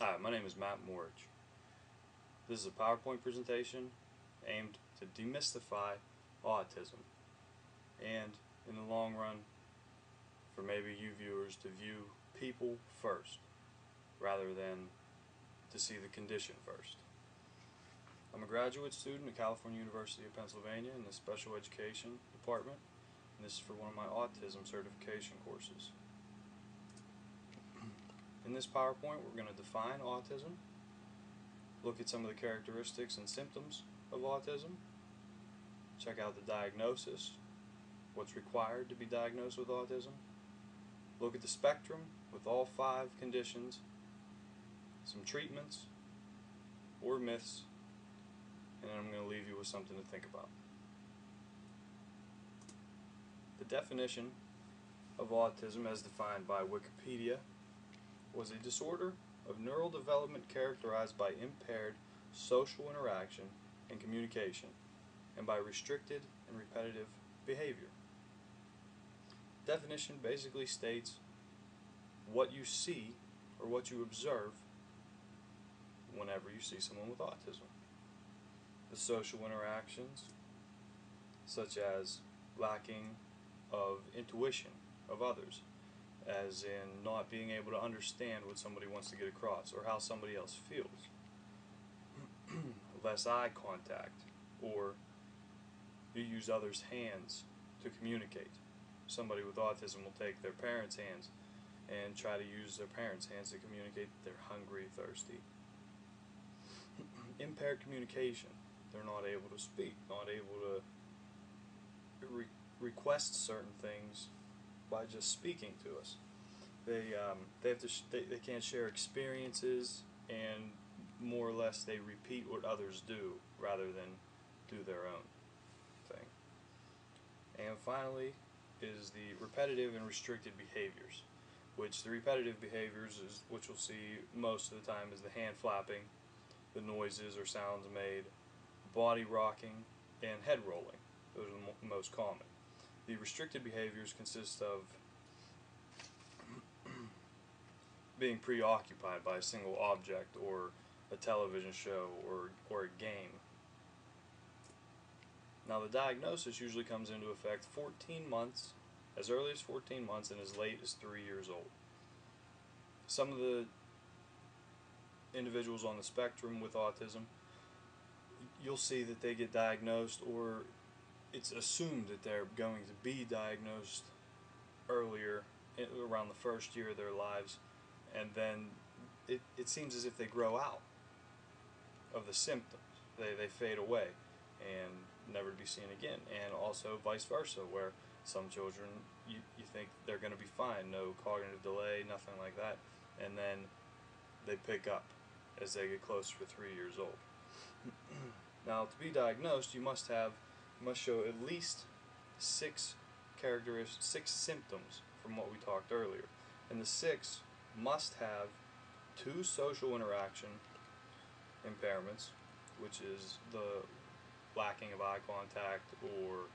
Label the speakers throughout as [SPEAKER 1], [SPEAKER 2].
[SPEAKER 1] Hi, my name is Mttymo. This is a PowerPoint presentation aimed to demystify autism and, in the long run, for maybe you viewers to view people first rather than to see the condition first. I'm a graduate student at California University of Pennsylvania in the Special Education Department, and this is for one of my autism certification courses. In this PowerPoint, we're going to define autism, look at some of the characteristics and symptoms of autism, check out the diagnosis, what's required to be diagnosed with autism, look at the spectrum with all 5 conditions, some treatments or myths, and then I'm going to leave you with something to think about. The definition of autism as defined by Wikipedia was a disorder of neural development characterized by impaired social interaction and communication, and by restricted and repetitive behavior. Definition basically states what you see or what you observe whenever you see someone with autism. The social interactions, such as lacking of intuition of others, as in not being able to understand what somebody wants to get across or how somebody else feels. Less eye contact, or you use others' hands to communicate. Somebody with autism will take their parents' hands and try to use their parents' hands to communicate that they're hungry, thirsty. Impaired communication. They're not able to speak, not able to request certain things by just speaking to us. They can't share experiences, and more or less they repeat what others do rather than do their own thing. And finally is the repetitive and restricted behaviors, which the repetitive behaviors is which you'll see most of the time is the hand flapping, the noises or sounds made, body rocking, and head rolling. Those are the most common. The restricted behaviors consist of being preoccupied by a single object or a television show or a game. Now, the diagnosis usually comes into effect 14 months, as early as 14 months and as late as 3 years old. Some of the individuals on the spectrum with autism, you'll see that they get diagnosed, or it's assumed that they're going to be diagnosed earlier, around the first year of their lives, and then it seems as if they grow out of the symptoms. They fade away and never to be seen again. And also vice versa, where some children you think they're going to be fine, no cognitive delay, nothing like that, and then they pick up as they get closer to 3 years old. Now, to be diagnosed, you must show at least 6 symptoms from what we talked earlier, and the 6 must have 2 social interaction impairments, which is the lacking of eye contact or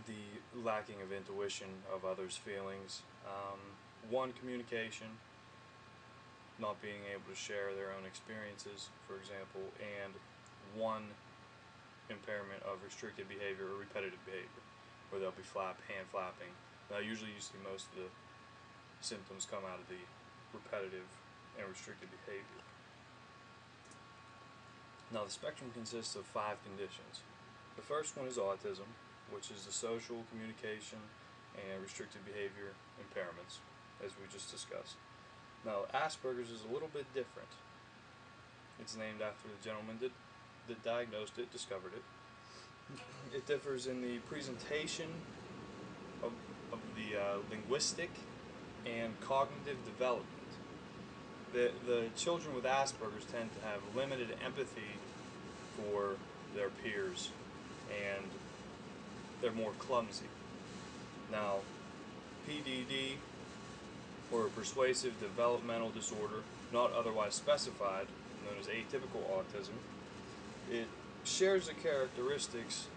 [SPEAKER 1] the lacking of intuition of others' feelings, 1 communication, not being able to share their own experiences, for example, and 1 impairment of restricted behavior or repetitive behavior, where they'll be hand flapping. Now, usually you see most of the symptoms come out of the repetitive and restricted behavior. Now, the spectrum consists of 5 conditions. The first one is autism, which is the social, communication, and restricted behavior impairments, as we just discussed. Now, Asperger's is a little bit different. It's named after the gentleman that diagnosed it, discovered it. It differs in the presentation of the linguistic and cognitive development. The children with Asperger's tend to have limited empathy for their peers, and they're more clumsy. Now, PDD, or persuasive developmental disorder, not otherwise specified, known as atypical autism, it shares the characteristics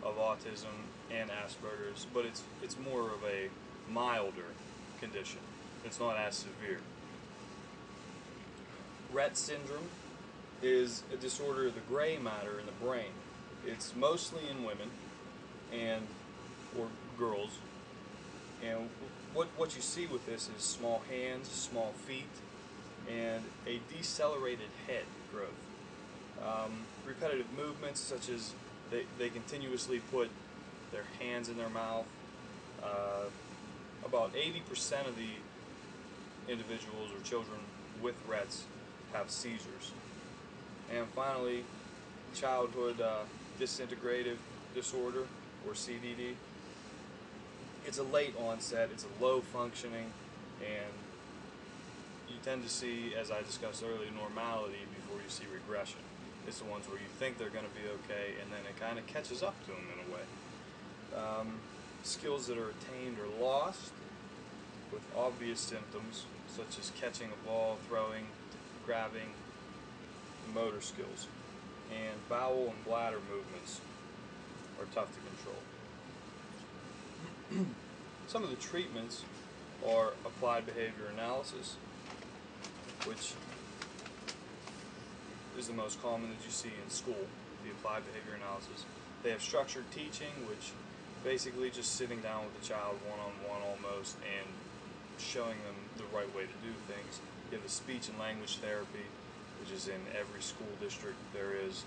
[SPEAKER 1] of autism and Asperger's, but it's more of a milder condition. It's not as severe. Rett syndrome is a disorder of the gray matter in the brain. It's mostly in women and or girls, and what you see with this is small hands, small feet, and a decelerated head growth. Repetitive movements such as they continuously put their hands in their mouth. About 80% of the individuals or children with Rett's have seizures. And finally, childhood disintegrative disorder, or CDD. It's a late onset, it's a low functioning, and you tend to see, as I discussed earlier, normality before you see regression. It's the ones where you think they're going to be okay, and then it kind of catches up to them in a way. Skills that are attained or lost with obvious symptoms, such as catching a ball, throwing, grabbing, motor skills. And bowel and bladder movements are tough to control. Some of the treatments are applied behavior analysis, which is the most common that you see in school, the applied behavior analysis. They have structured teaching, which basically just sitting down with the child one-on-one almost and showing them the right way to do things. You have the speech and language therapy, which is in every school district. There is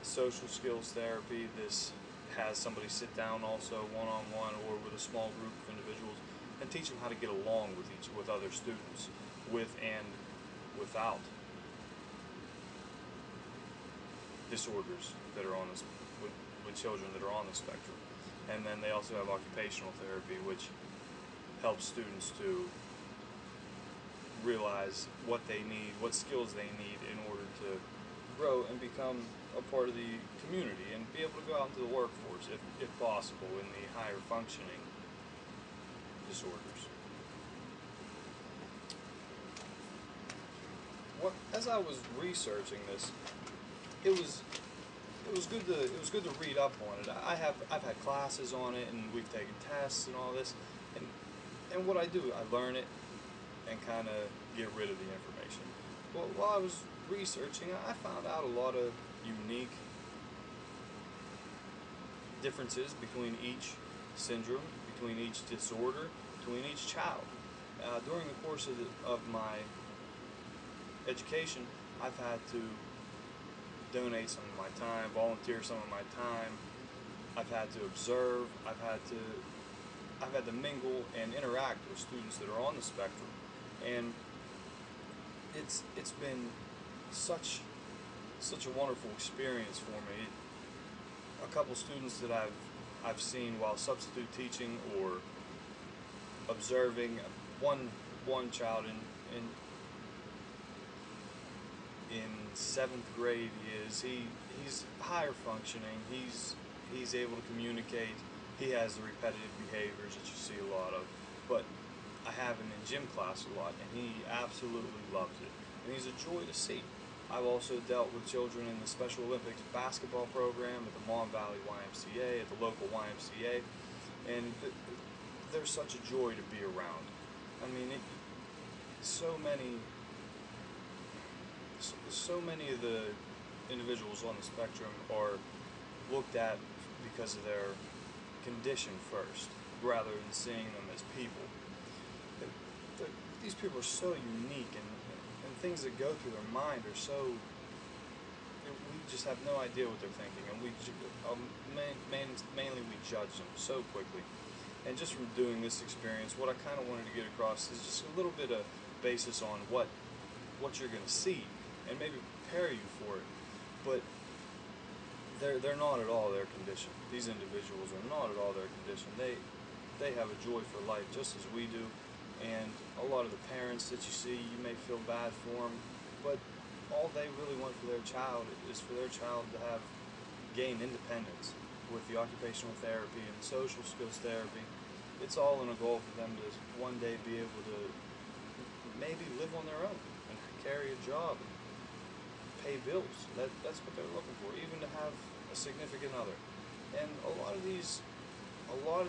[SPEAKER 1] social skills therapy. This has somebody sit down also one-on-one or with a small group of individuals and teach them how to get along with other students, with and without disorders that are on this, with children that are on the spectrum. And then they also have occupational therapy, which helps students to realize what they need, what skills they need in order to grow and become a part of the community and be able to go out into the workforce if possible in the higher functioning disorders. As I was researching this, it was good to read up on it. I've had classes on it, and we've taken tests and all this, and what I do, I learn it and kind of get rid of the information. Well, while I was researching, I found out a lot of unique differences between each syndrome, between each disorder, between each child. During the course of my education, I've had to donate some of my time, volunteer some of my time. I've had to observe. I've had to mingle and interact with students that are on the spectrum, and it's been such a wonderful experience for me. A couple students that I've seen while substitute teaching or observing. One child in 7th grade he's higher functioning. He's able to communicate. He has the repetitive behaviors that you see a lot of, but I have him in gym class a lot, and he absolutely loves it, and he's a joy to see. I've also dealt with children in the Special Olympics basketball program at the Mon Valley YMCA, at the local YMCA, and they're such a joy to be around. I mean, so many of the individuals on the spectrum are looked at because of their condition first, rather than seeing them as people. These people are so unique, and things that go through their mind are so, we just have no idea what they're thinking, and mainly we judge them so quickly. And just from doing this experience, what I kind of wanted to get across is just a little bit of basis on what you're going to see, and maybe prepare you for it. But they're not at all their condition. These individuals are not at all their condition. They have a joy for life just as we do. And a lot of the parents that you see, you may feel bad for them, but all they really want for their child is for their child to gain independence with the occupational therapy and social skills therapy. It's all in a goal for them to one day be able to maybe live on their own and carry a job and pay bills. That's what they're looking for, even to have a significant other. And a lot of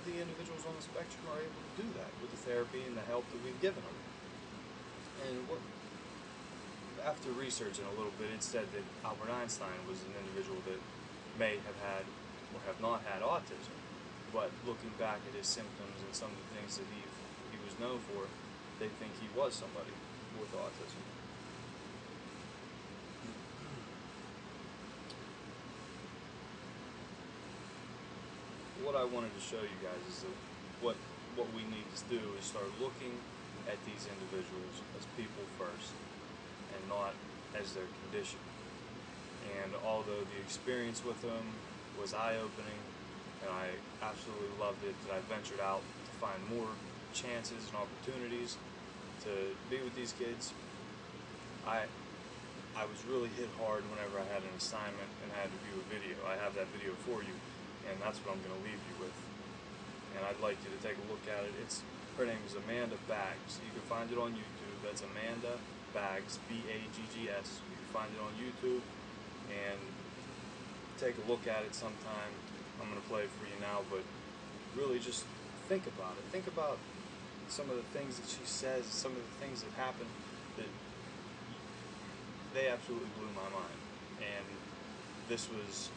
[SPEAKER 1] the individuals on the spectrum are able to do that with the therapy and the help that we've given them. And after researching a little bit, it said that Albert Einstein was an individual that may have had or have not had autism. But looking back at his symptoms and some of the things that he was known for, they think he was somebody with autism. What I wanted to show you guys is that what we need to do is start looking at these individuals as people first and not as their condition. And although the experience with them was eye-opening and I absolutely loved it, that I ventured out to find more chances and opportunities to be with these kids, I was really hit hard whenever I had an assignment and had to view a video. I have that video for you, and that's what I'm going to leave you with. And I'd like you to take a look at it. Her name is Amanda Baggs. You can find it on YouTube. That's Amanda Baggs, B-A-G-G-S. You can find it on YouTube, and take a look at it sometime. I'm going to play it for you now, but really just think about it. Think about some of the things that she says, some of the things that happen, that they absolutely blew my mind. And this was,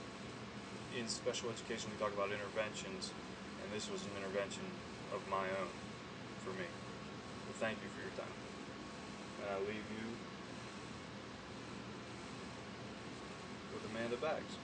[SPEAKER 1] in special education we talk about interventions, and this was an intervention of my own for me. Well, thank you for your time. And I leave you with Amanda Baggs.